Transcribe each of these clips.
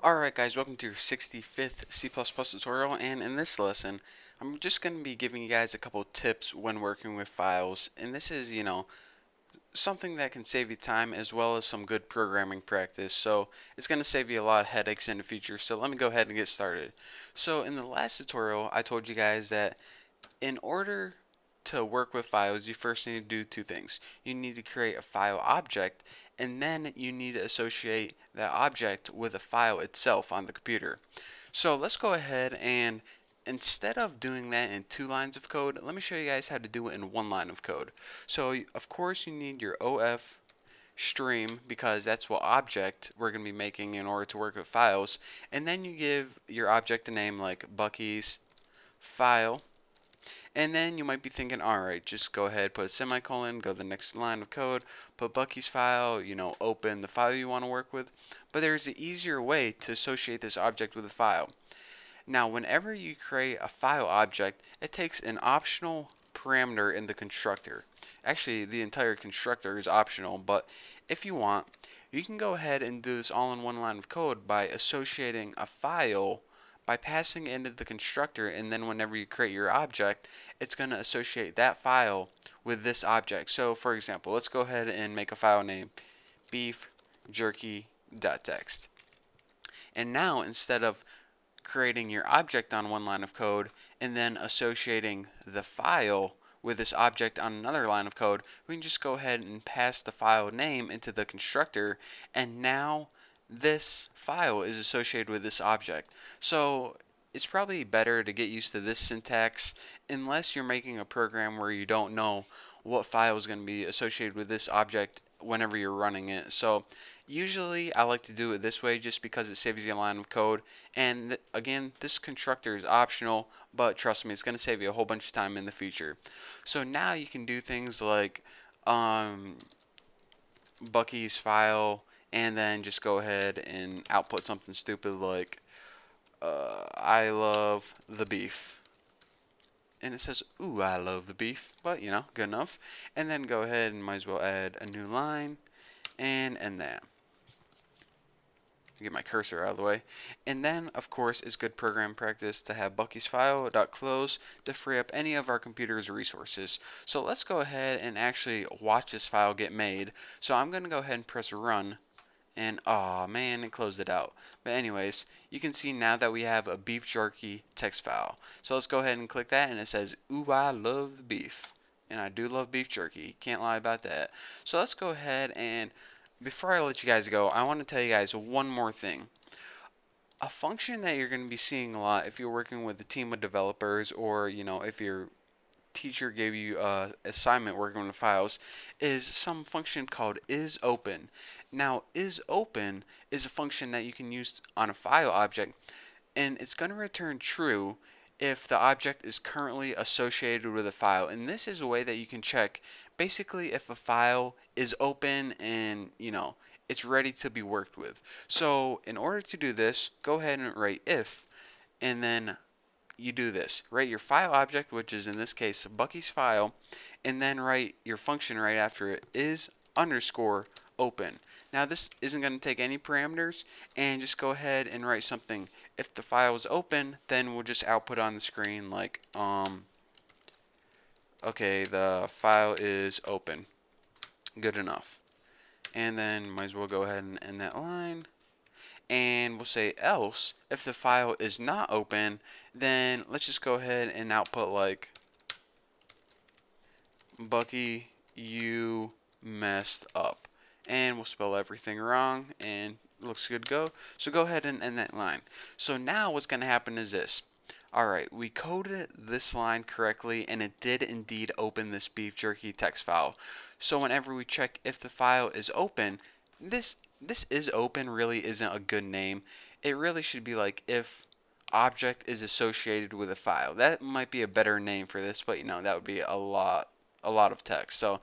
Alright guys, welcome to your 65th C++ tutorial, and in this lesson I'm just going to be giving you guys a couple tips when working with files, and this is, something that can save you time as well as some good programming practice. So it's going to save you a lot of headaches in the future. So let me go ahead and get started. So in the last tutorial I told you guys that in order to work with files, you first need to do two things. You need to create a file object, and then you need to associate that object with a file itself on the computer. So let's go ahead and instead of doing that in two lines of code, let me show you guys how to do it in one line of code. So of course you need your OF stream because that's what object we're going to be making in order to work with files, and then you give your object a name like Bucky's file. And then you might be thinking, alright, just go ahead, put a semicolon, go to the next line of code, put Bucky's file, open the file you want to work with. But there's an easier way to associate this object with a file. Now, whenever you create a file object, it takes an optional parameter in the constructor. Actually, the entire constructor is optional, but if you want, you can go ahead and do this all in one line of code by associating a file by passing it into the constructor, and then whenever you create your object, it's going to associate that file with this object. So for example, let's go ahead and make a file name beef jerky.txt. And now instead of creating your object on one line of code and then associating the file with this object on another line of code, we can just go ahead and pass the file name into the constructor, and now this file is associated with this object. So it's probably better to get used to this syntax unless you're making a program where you don't know what file is going to be associated with this object whenever you're running it. So usually I like to do it this way just because it saves you a line of code, and again, this constructor is optional, but trust me, it's going to save you a whole bunch of time in the future. So now you can do things like um, Bucky's file, and then just go ahead and output something stupid like I love the beef. And it says, ooh, I love the beef, but good enough. And then go ahead and might as well add a new line and end that. Get my cursor out of the way. And then, of course, it's good program practice to have Bucky's file.close to free up any of our computer's resources. So let's go ahead and actually watch this file get made. So I'm going to go ahead and press run. And aw, man, it closed it out. But anyways, you can see now that we have a beef jerky text file. So let's go ahead and click that, and it says, ooh, I love the beef. And I do love beef jerky. Can't lie about that. So let's go ahead and before I let you guys go, I want to tell you guys one more thing. A function that you're going to be seeing a lot if you're working with a team of developers, or if your teacher gave you a assignment working with files, is some function called isOpen. Now, isOpen is a function that you can use on a file object, and it's going to return true if the object is currently associated with a file. And this is a way that you can check basically if a file is open and it's ready to be worked with. So in order to do this, go ahead and write if, and then you do this. Write your file object, which is in this case Bucky's file, and then write your function right after it is underscore open. Now this isn't going to take any parameters, and just go ahead and write something. If the file is open, then we'll just output on the screen like okay, the file is open. Good enough. And then might as well go ahead and end that line. And we'll say else if the file is not open, then let's just go ahead and output like Bucky, you messed up, and we'll spell everything wrong, and looks good to go. So go ahead and end that line. So now what's going to happen is this. Alright, we coded this line correctly, and it did indeed open this beef jerky text file. So whenever we check if the file is open, this is open really isn't a good name. It really should be like if object is associated with a file. That might be a better name for this, but that would be a lot of text. So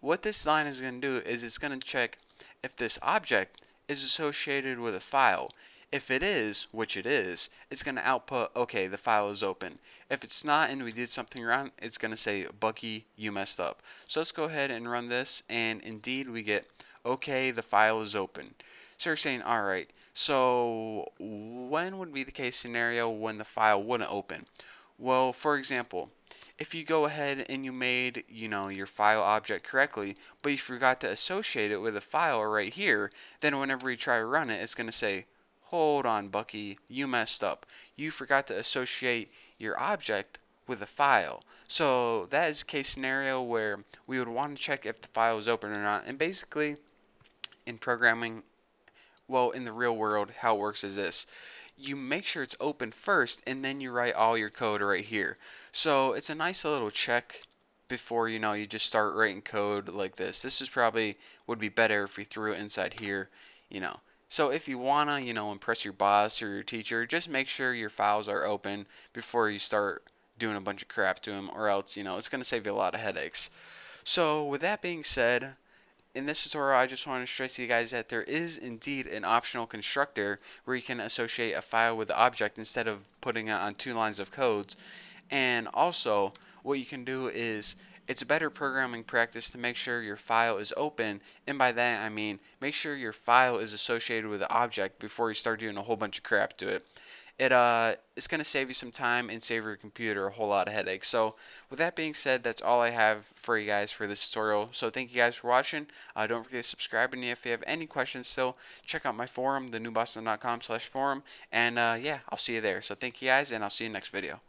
what this line is going to do is it's going to check if this object is associated with a file. If it is, which it is, it's going to output, okay, the file is open. If it's not and we did something wrong, it's going to say, Bucky, you messed up. So let's go ahead and run this, and indeed we get, okay, the file is open. So you're saying, alright, So when would be the case scenario when the file wouldn't open? Well, for example, if you go ahead and you made, your file object correctly, but you forgot to associate it with a file right here, then whenever you try to run it, it's going to say, hold on, Bucky, you messed up. You forgot to associate your object with a file. So that is a case scenario where we would want to check if the file is open or not. And basically, in programming, well, in the real world, how it works is this. You make sure it's open first, and then you write all your code right here. So it's a nice little check before, you just start writing code like this. This is probably would be better if we threw it inside here, you know. So if you wanna, impress your boss or your teacher, just make sure your files are open before you start doing a bunch of crap to them, or else, it's gonna save you a lot of headaches. So with that being said, in this tutorial, I just want to stress to you guys that there is indeed an optional constructor where you can associate a file with the object instead of putting it on two lines of codes. And also, what you can do is it's a better programming practice to make sure your file is open, and by that I mean make sure your file is associated with the object before you start doing a whole bunch of crap to it. It's going to save you some time and save your computer a whole lot of headaches. So with that being said, that's all I have for you guys for this tutorial. So thank you guys for watching. Don't forget to subscribe, and if you have any questions still, check out my forum, thenewboston.com/forum, and yeah, I'll see you there. So thank you guys, and I'll see you next video.